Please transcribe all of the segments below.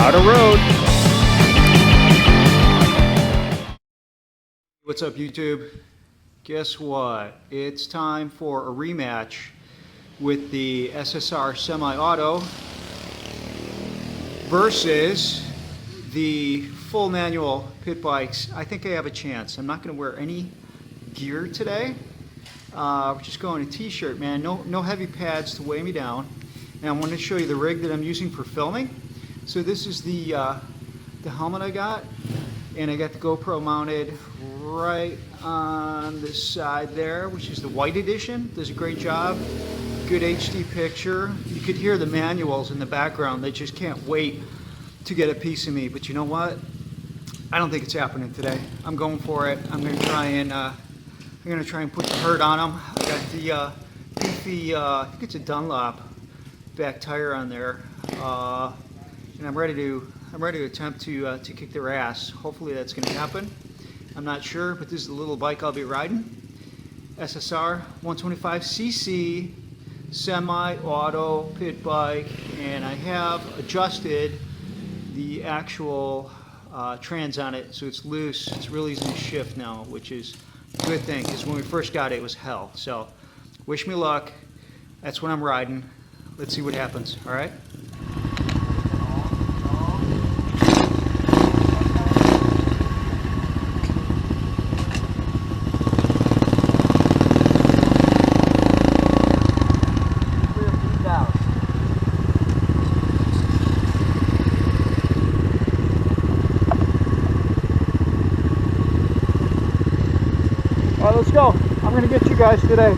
Auto Road. What's up, YouTube? Guess what? It's time for a rematch with the SSR semi-auto versus the full manual pit bikes. I think I have a chance. I'm not going to wear any gear today. We're just going a t-shirt, man. No heavy pads to weigh me down. And I want to show you the rig that I'm using for filming. So this is the helmet I got, and I got the GoPro mounted right on the side there, which is the white edition. Does a great job. Good HD picture. You could hear the manuals in the background. They just can't wait to get a piece of me. But you know what? I don't think it's happening today. I'm going for it. I'm going to try and put the hurt on them. I got the beefy, I think it's a Dunlop back tire on there, and I'm ready to attempt to kick their ass. Hopefully that's going to happen. I'm not sure, but this is the little bike I'll be riding. SSR 125cc semi-auto pit bike, and I have adjusted the actual trans on it so it's loose. It's really easy to shift now, which is a good thing, because when we first got it, it was hell. So wish me luck. That's what I'm riding. Let's see what happens. All right. All right, let's go. I'm going to get you guys today.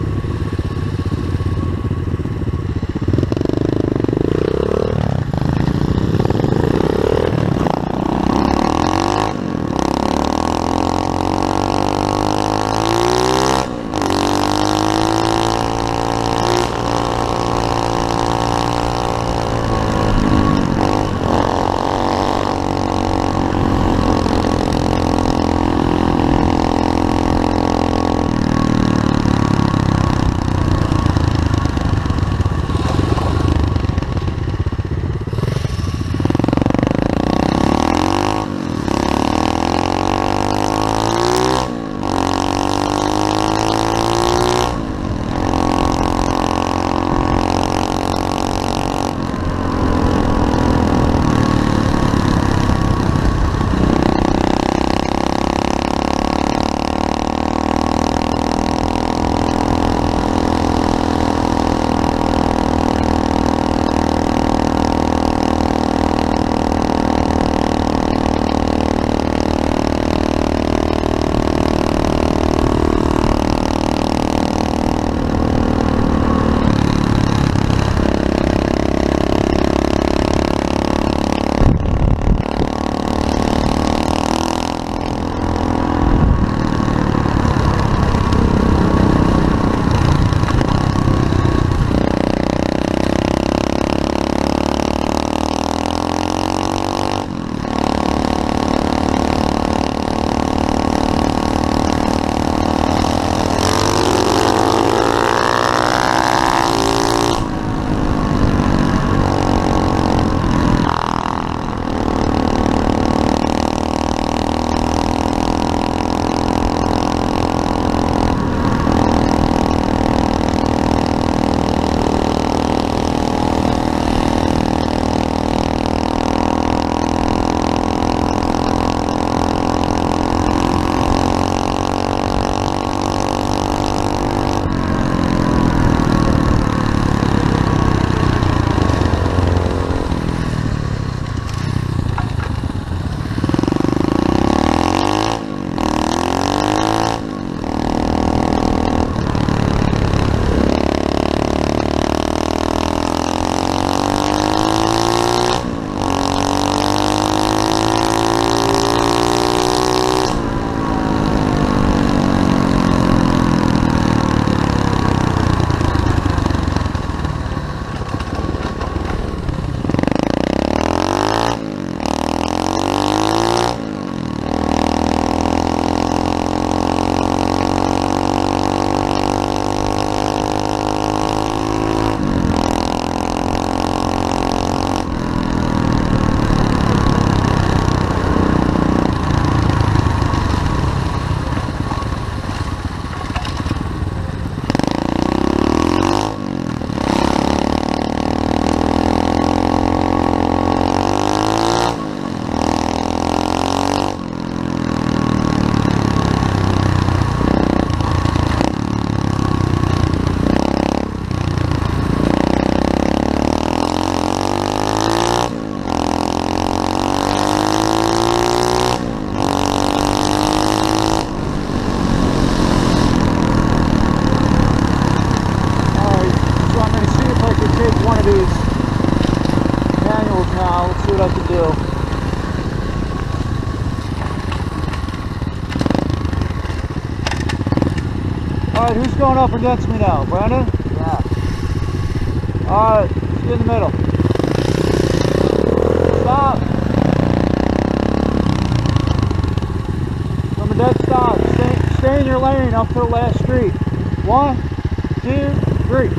Alright, who's going up against me now? Brandon? Yeah. Alright, let's get in the middle. Stop! From a dead stop. Stay in your lane up to the last street. 1, 2, 3.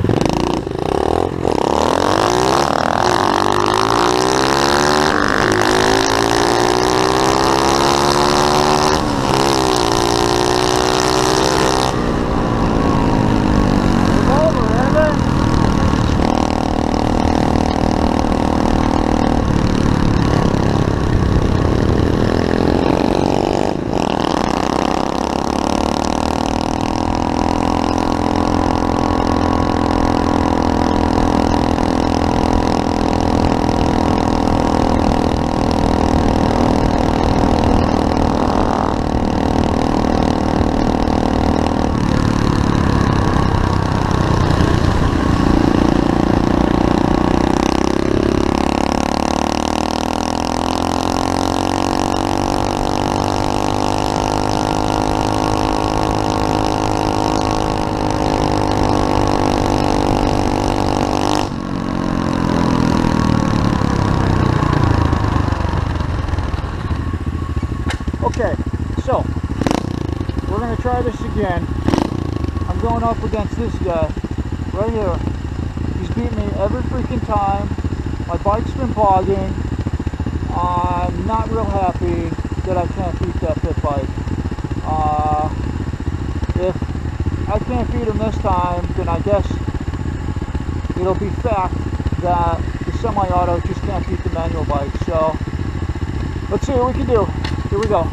Okay, so we're going to try this again. I'm going up against this guy right here. He's beat me every freaking time. My bike's been bogging. I'm not real happy that I can't beat that pit bike. If I can't beat him this time, then I guess it'll be fact that the semi-auto just can't beat the manual bike. So let's see what we can do. Here we go.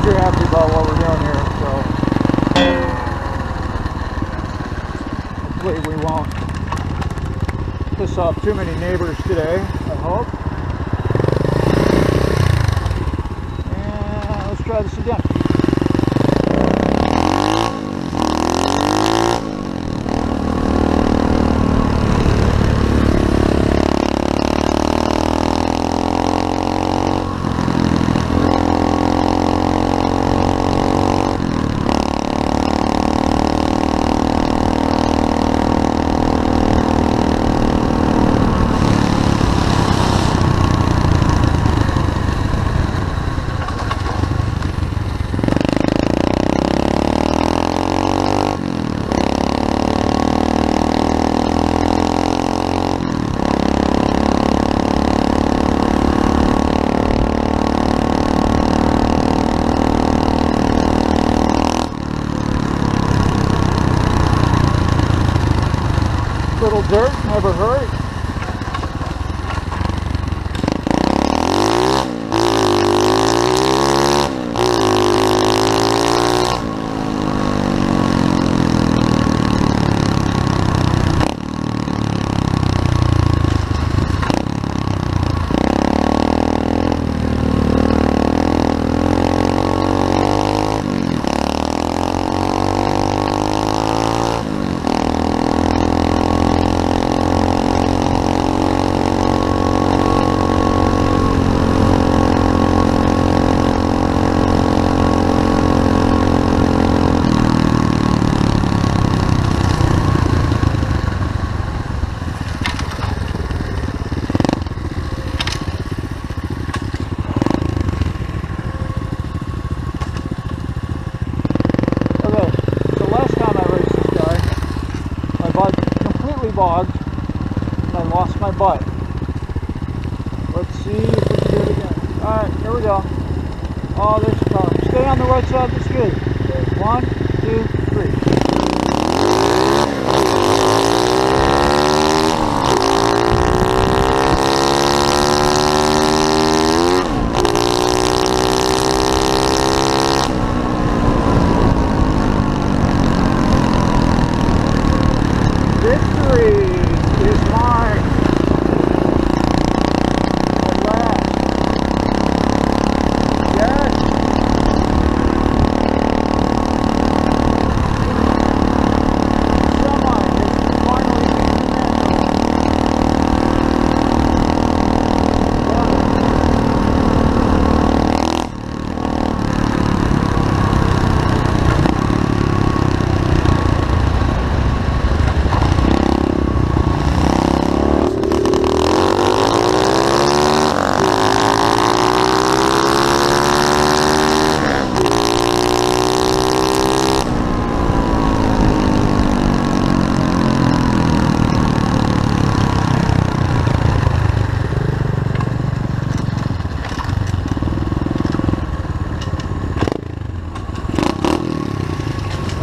You're happy about what we're doing here, so hopefully we won't piss off too many neighbors today, I hope. And let's try this again. Little dirt, never hurt. Bogged, and I lost my butt. Let's see if we can do it again. Alright, here we go. Oh, there's the car. Stay on the right side of the skid. Okay, 1, 2, 3. Victory is mine. At last. Yes. Semi has finally been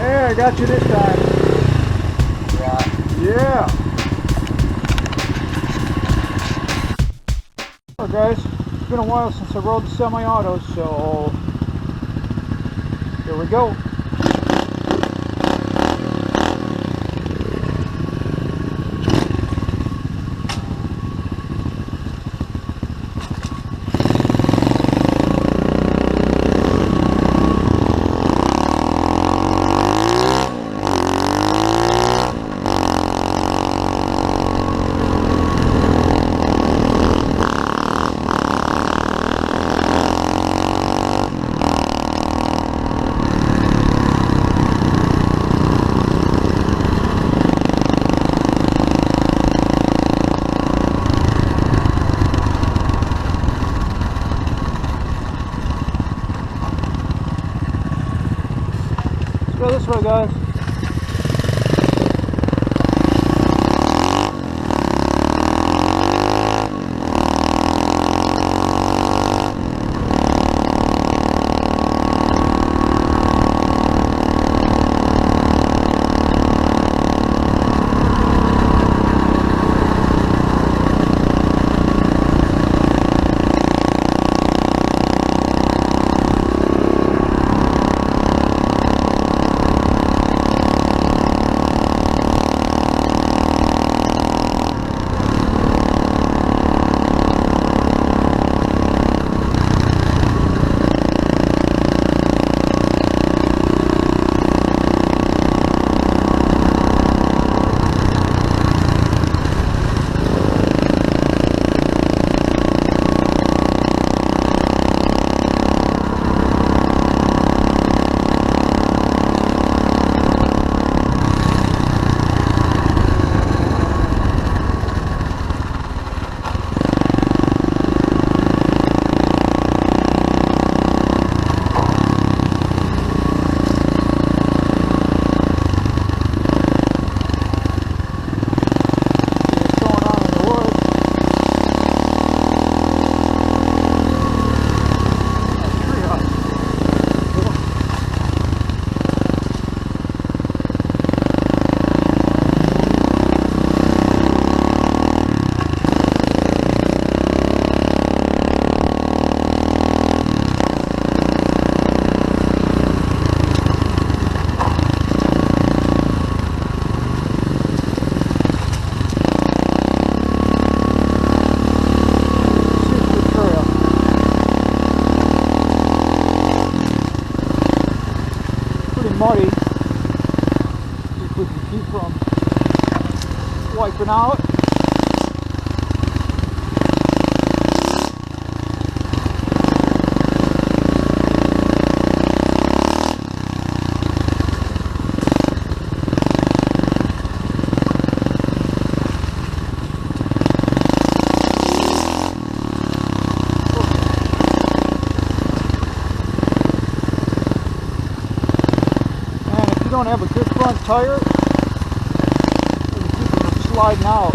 Hey, I got you this time. Yeah. Well, guys, it's been a while since I rode the semi-auto, so here we go. Go this way, guys. wiping out. Don't have a good front tire, you keep it from sliding out.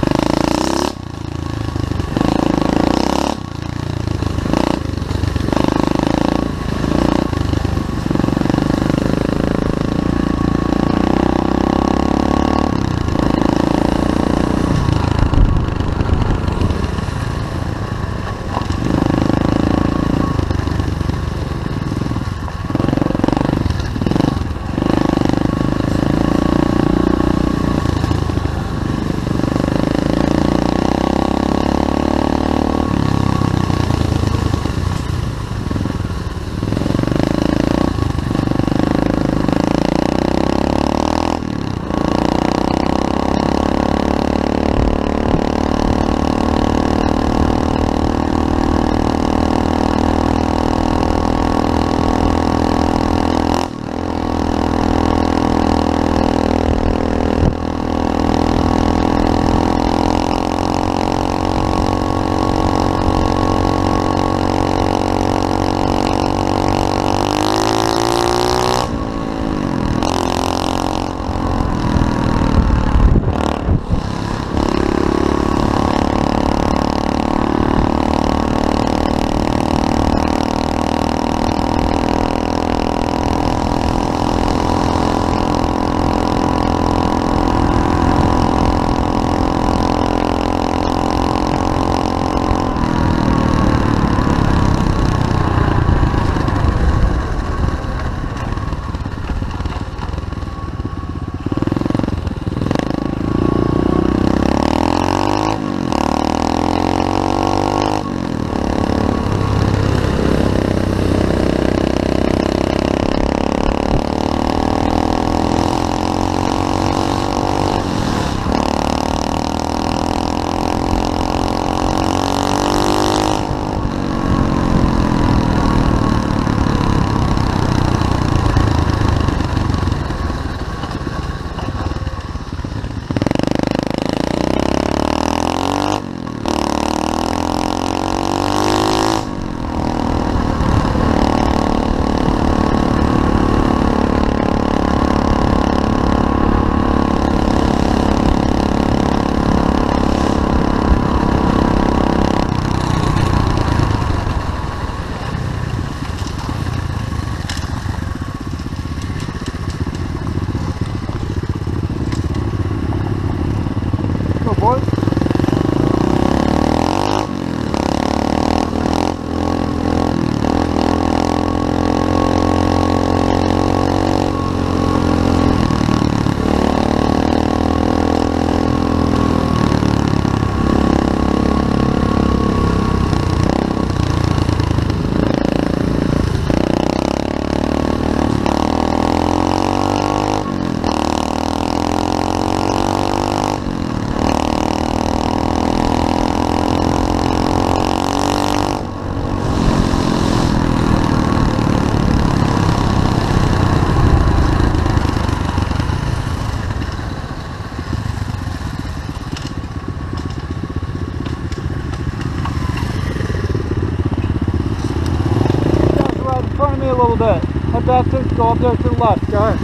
A little bit. Head back to, go up there to the left. Go ahead.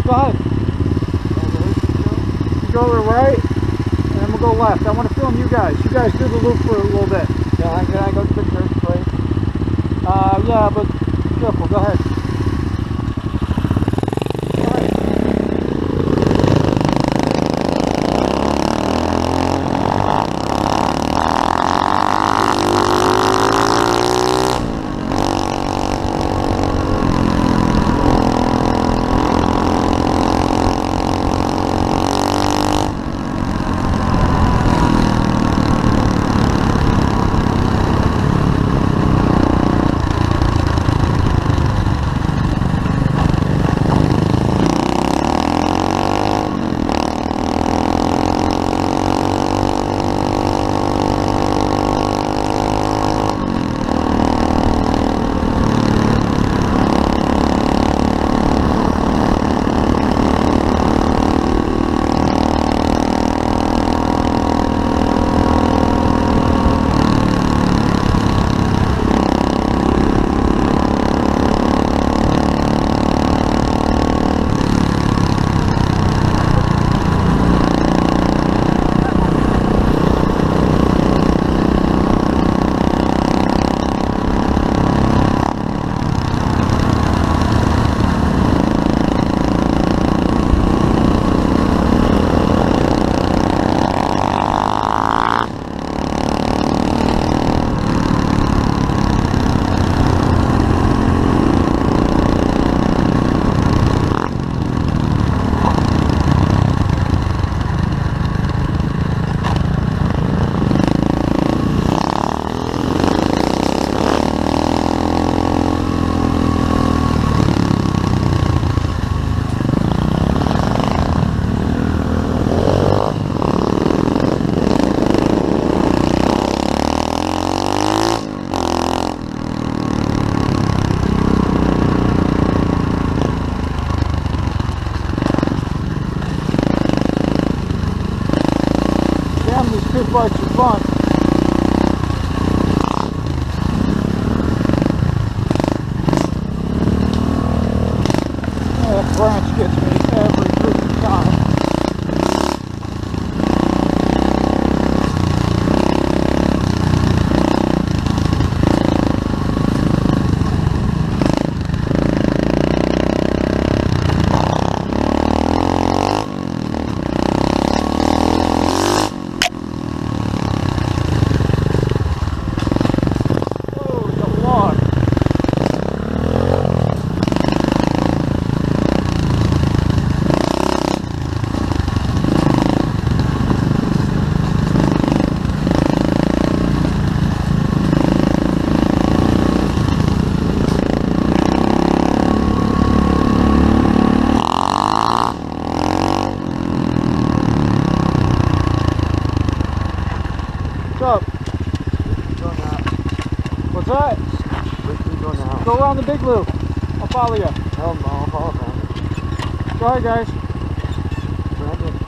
Go ahead. Go to the right, and then we'll go left. I want to film you guys. You guys do the loop for a little bit. Can I go to the church, please? Yeah, but careful. Go ahead. Pit bikes are fun. That branch gets me every freaking time. What's up? What's that? Where can we go now? Go around the big loop. I'll follow you. Hell no, I'll follow them. Go ahead, guys. Brandon.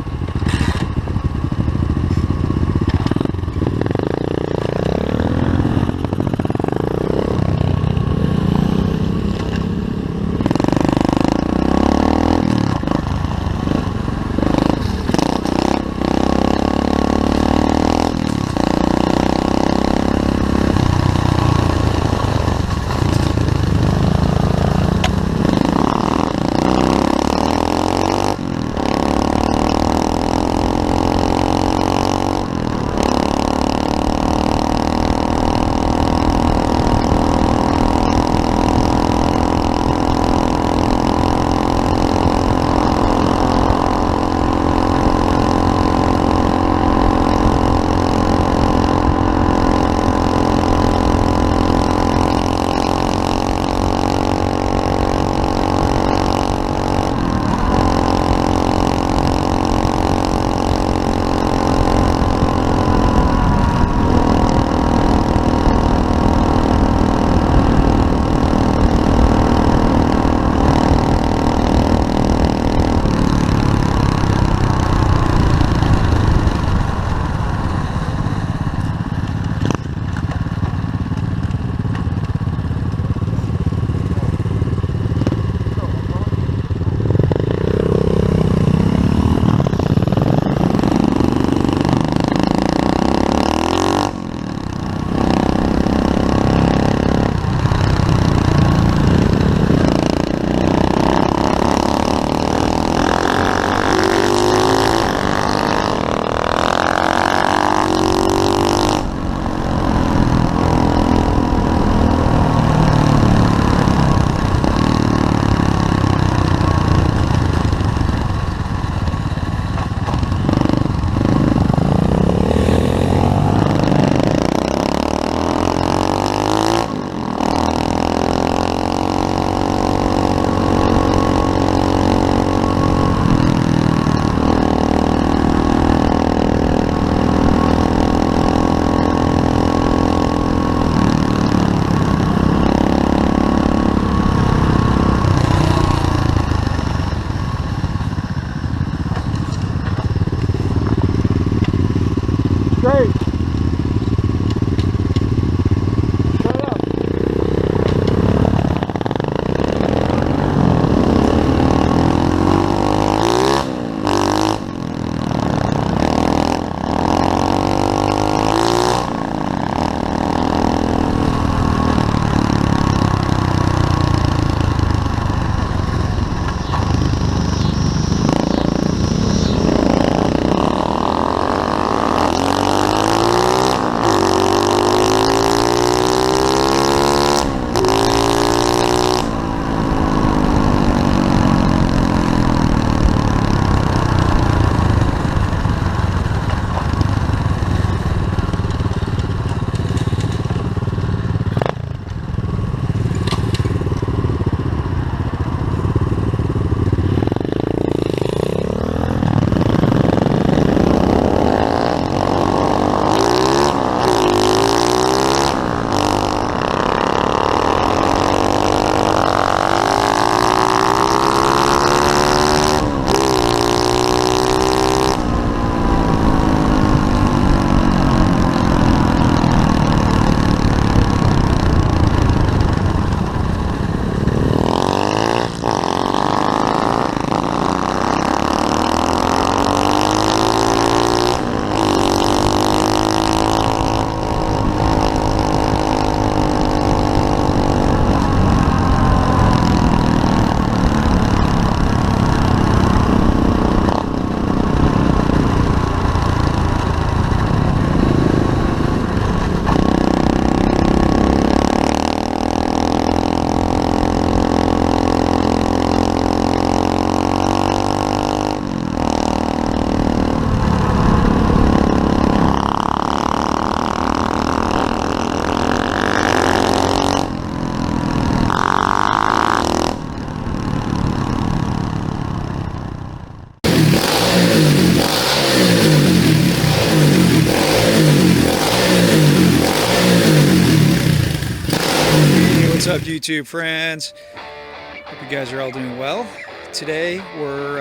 YouTube friends. Hope you guys are all doing well. Today we're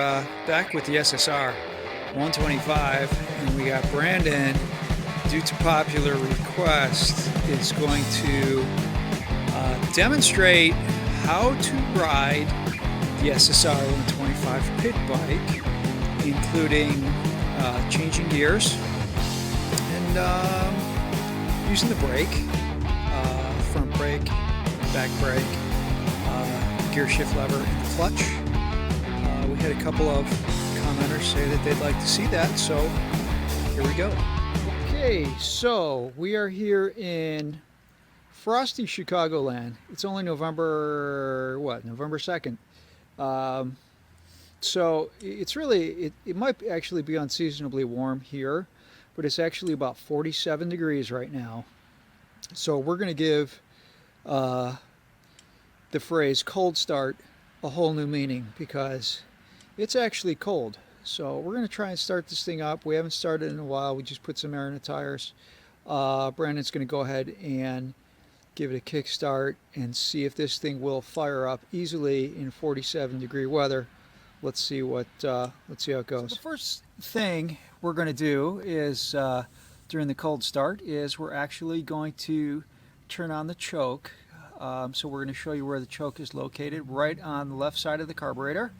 back with the SSR 125, and we got Brandon, due to popular request, is going to demonstrate how to ride the SSR 125 pit bike, including changing gears and using the brake, front brake, back brake, gear shift lever, and the clutch. We had a couple of commenters say that they'd like to see that, so here we go. Okay, so we are here in frosty Chicagoland. It's only November 2nd. So it's really, it might actually be unseasonably warm here, but it's actually about 47 degrees right now. So we're going to give the phrase cold start a whole new meaning, because it's actually cold. So we're going to try and start this thing up. We haven't started in a while. We just put some air in the tires. Brandon's going to go ahead and give it a kick start and see if this thing will fire up easily in 47 degree weather. Let's see how it goes. So the first thing we're going to do is during the cold start is we're actually going to turn on the choke. So we're going to show you where the choke is located, right on the left side of the carburetor.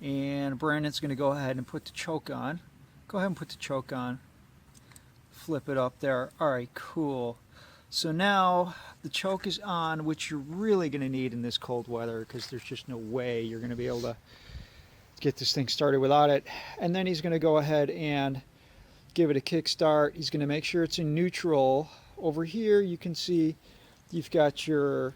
And Brandon's going to go ahead and put the choke on. Go ahead and put the choke on. Flip it up there. All right, cool. So now the choke is on, which you're really going to need in this cold weather, because there's just no way you're going to be able to get this thing started without it. And then he's going to go ahead and give it a kick start. He's going to make sure it's in neutral. Over here you can see you've got your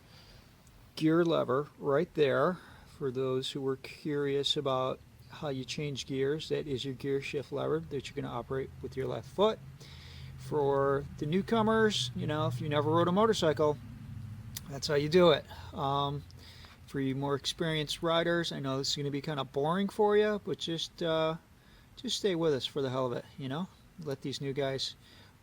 gear lever right there. For those who were curious about how you change gears, that is your gear shift lever that you're going to operate with your left foot. For the newcomers, you know, if you never rode a motorcycle, that's how you do it. For you more experienced riders, I know this is going to be kind of boring for you, but just stay with us for the hell of it, you know. Let these new guys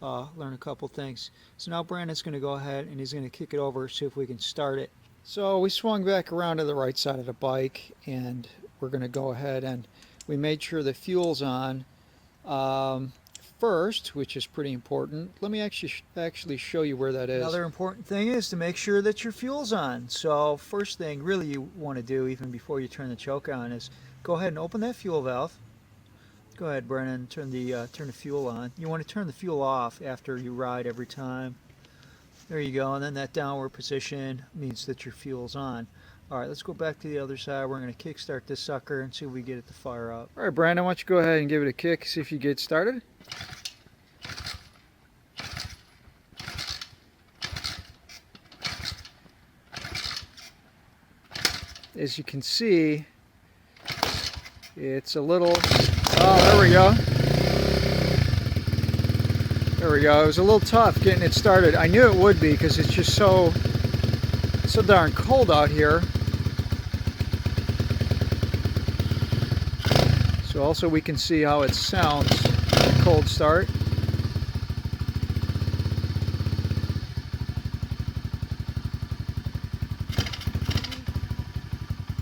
learn a couple things. So now Brandon's going to go ahead and he's going to kick it over, see if we can start it. So we swung back around to the right side of the bike, and we're going to go ahead and we made sure the fuel's on first, which is pretty important. Let me actually show you where that is. Another important thing is to make sure that your fuel's on. So first thing really you want to do, even before you turn the choke on, is go ahead and open that fuel valve. Go ahead, Brennan, turn the fuel on. You want to turn the fuel off after you ride every time. There you go, and then that downward position means that your fuel's on. All right, let's go back to the other side. We're going to kick start this sucker and see if we get it to fire up. All right, Brandon, why don't you go ahead and give it a kick, see if you get started. As you can see, it's a little, oh, there we go. There we go. It was a little tough getting it started. I knew it would be, because it's just so darn cold out here. So also we can see how it sounds in a cold start.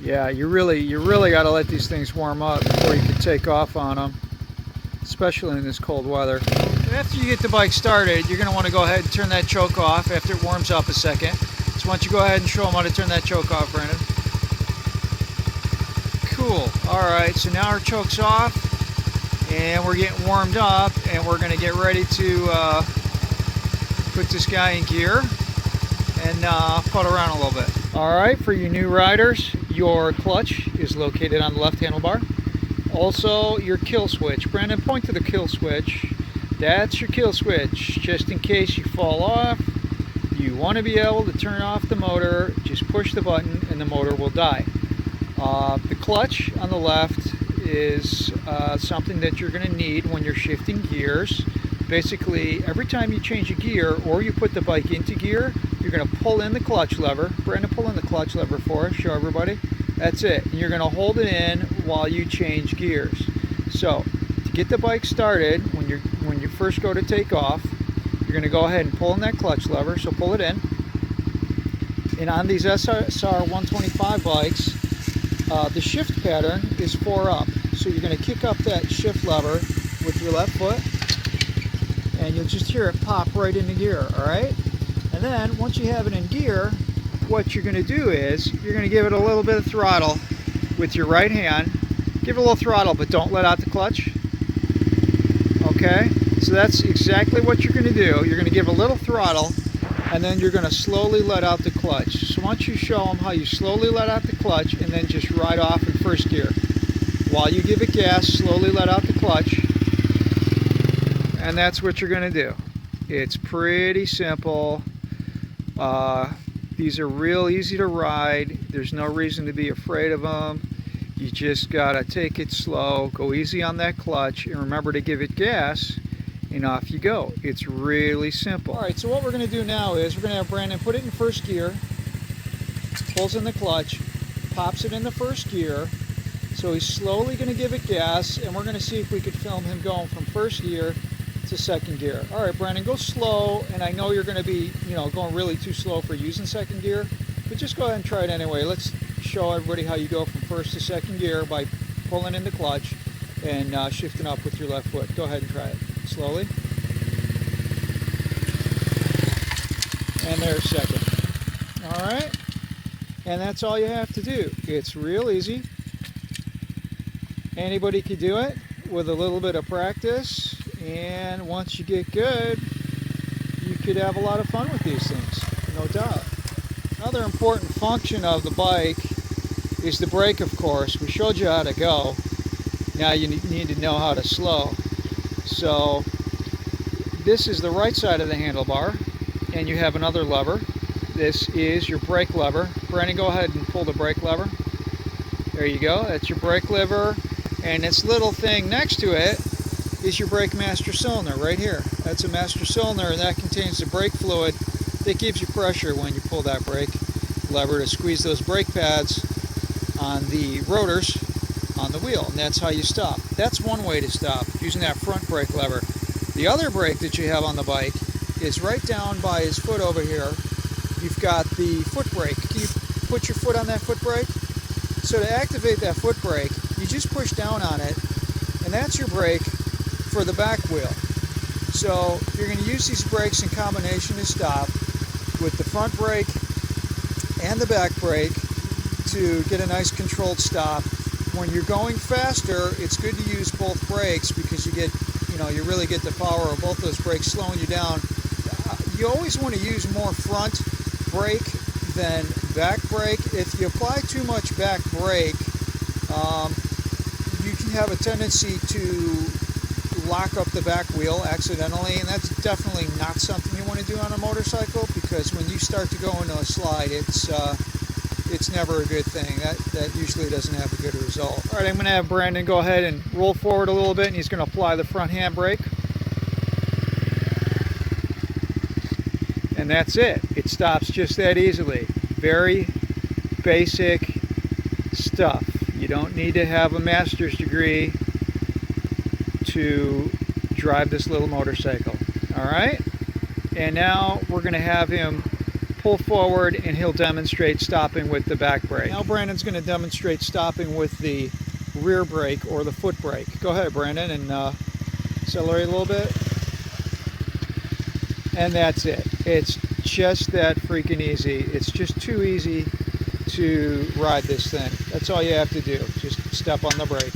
Yeah, you really got to let these things warm up before you can take off on them, especially in this cold weather. After you get the bike started, you're going to want to go ahead and turn that choke off after it warms up a second. So why don't you go ahead and show them how to turn that choke off, Brandon. Cool. Alright, so now our choke's off, and we're getting warmed up, and we're going to get ready to put this guy in gear and putt around a little bit. Alright, for you new riders, your clutch is located on the left handlebar. Also, your kill switch. Brandon, point to the kill switch. That's your kill switch. Just in case you fall off, you want to be able to turn off the motor, just push the button and the motor will die. The clutch on the left is something that you're going to need when you're shifting gears. Basically, every time you change a gear or you put the bike into gear, you're going to pull in the clutch lever. Brandon, pull in the clutch lever for us. Show everybody. That's it. And you're going to hold it in while you change gears. So, to get the bike started, when you first go to take off, you're going to go ahead and pull in that clutch lever. So pull it in. And on these SSR 125 bikes, the shift pattern is 4 up. So you're going to kick up that shift lever with your left foot, and you'll just hear it pop right into gear, all right? And then once you have it in gear, what you're going to do is you're going to give it a little bit of throttle with your right hand. Give it a little throttle, but don't let out the clutch. Okay? So that's exactly what you're going to do. You're going to give a little throttle, and then you're going to slowly let out the clutch. So once you show them how you slowly let out the clutch and then just ride off in first gear. While you give it gas, slowly let out the clutch, and that's what you're going to do. It's pretty simple. These are real easy to ride. There's no reason to be afraid of them. You just got to take it slow, go easy on that clutch, and remember to give it gas, and off you go. It's really simple. All right, so what we're going to do now is we're going to have Brandon put it in first gear, pulls in the clutch, pops it in the first gear. So he's slowly going to give it gas, and we're going to see if we could film him going from first gear to second gear. All right, Brandon, go slow, and I know you're going to be, going really too slow for using second gear, but just go ahead and try it anyway. Let's show everybody how you go from first to second gear by pulling in the clutch and shifting up with your left foot. Go ahead and try it slowly. And there's second. All right, and that's all you have to do. It's real easy. Anybody could do it with a little bit of practice, and once you get good, you could have a lot of fun with these things, no doubt. Another important function of the bike is the brake, of course. We showed you how to go. Now you need to know how to slow. So this is the right side of the handlebar, and you have another lever. This is your brake lever. Brandon, go ahead and pull the brake lever. There you go. That's your brake lever. And this little thing next to it is your brake master cylinder right here. That's a master cylinder, and that contains the brake fluid that gives you pressure when you pull that brake lever to squeeze those brake pads on the rotors on the wheel, and that's how you stop. That's one way to stop, using that front brake lever. The other brake that you have on the bike is right down by his foot over here. You've got the foot brake. Can you put your foot on that foot brake? So to activate that foot brake, you just push down on it, and that's your brake for the back wheel. So you're going to use these brakes in combination to stop with the front brake and the back brake to get a nice controlled stop. When you're going faster, it's good to use both brakes because you get, you really get the power of both those brakes slowing you down. You always want to use more front brake than back brake. If you apply too much back brake, you can have a tendency to lock up the back wheel accidentally, and that's definitely not something you want to do on a motorcycle, because when you start to go into a slide, it's never a good thing. That usually doesn't have a good result. All right, I'm going to have Brandon go ahead and roll forward a little bit, and he's going to apply the front handbrake. And that's it. It stops just that easily. Very basic stuff. You don't need to have a master's degree to drive this little motorcycle. All right? And now we're going to have him pull forward, and he'll demonstrate stopping with the back brake. Now Brandon's going to demonstrate stopping with the rear brake or the foot brake. Go ahead, Brandon, and accelerate a little bit. And that's it. It's just that freaking easy. It's just too easy to ride this thing. That's all you have to do. Just step on the brake.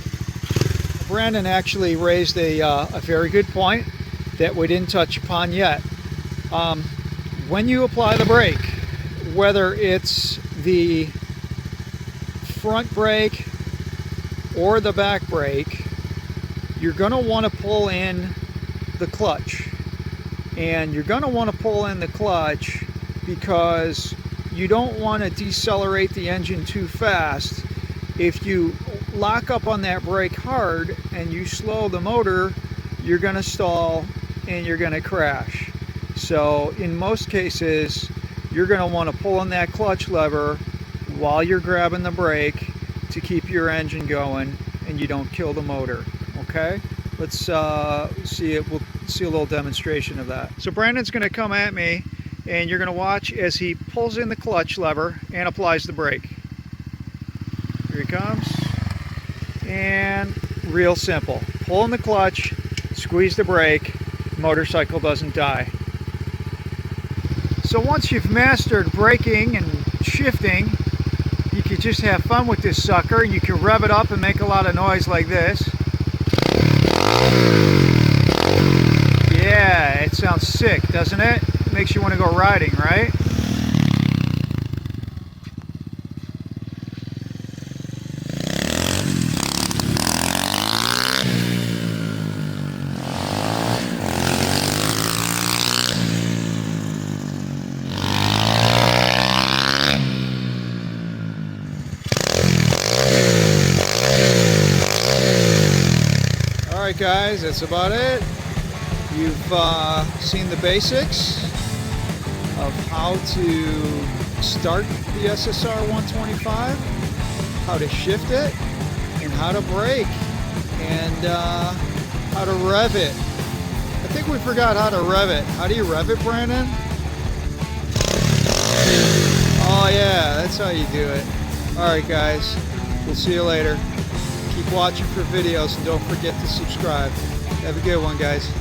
Brandon actually raised a very good point that we didn't touch upon yet. When you apply the brake, whether it's the front brake or the back brake, you're going to want to pull in the clutch. And you're going to want to pull in the clutch because you don't want to decelerate the engine too fast. If you lock up on that brake hard and you slow the motor, you're going to stall and you're going to crash. So in most cases, you're going to want to pull on that clutch lever while you're grabbing the brake to keep your engine going and you don't kill the motor. Okay? Let's see it. We'll see a little demonstration of that. So Brandon's going to come at me and you're going to watch as he pulls in the clutch lever and applies the brake. Here he comes. And real simple. Pull in the clutch, squeeze the brake, motorcycle doesn't die. So once you've mastered braking and shifting, you can just have fun with this sucker. You can rev it up and make a lot of noise like this. Yeah, it sounds sick, doesn't it? Makes you want to go riding, right? Alright guys, that's about it. You've seen the basics of how to start the SSR 125, how to shift it, and how to brake, and how to rev it. I think we forgot how to rev it. How do you rev it, Brandon? Oh yeah, that's how you do it. Alright guys, we'll see you later. Keep watching for videos and don't forget to subscribe. Have a good one, guys.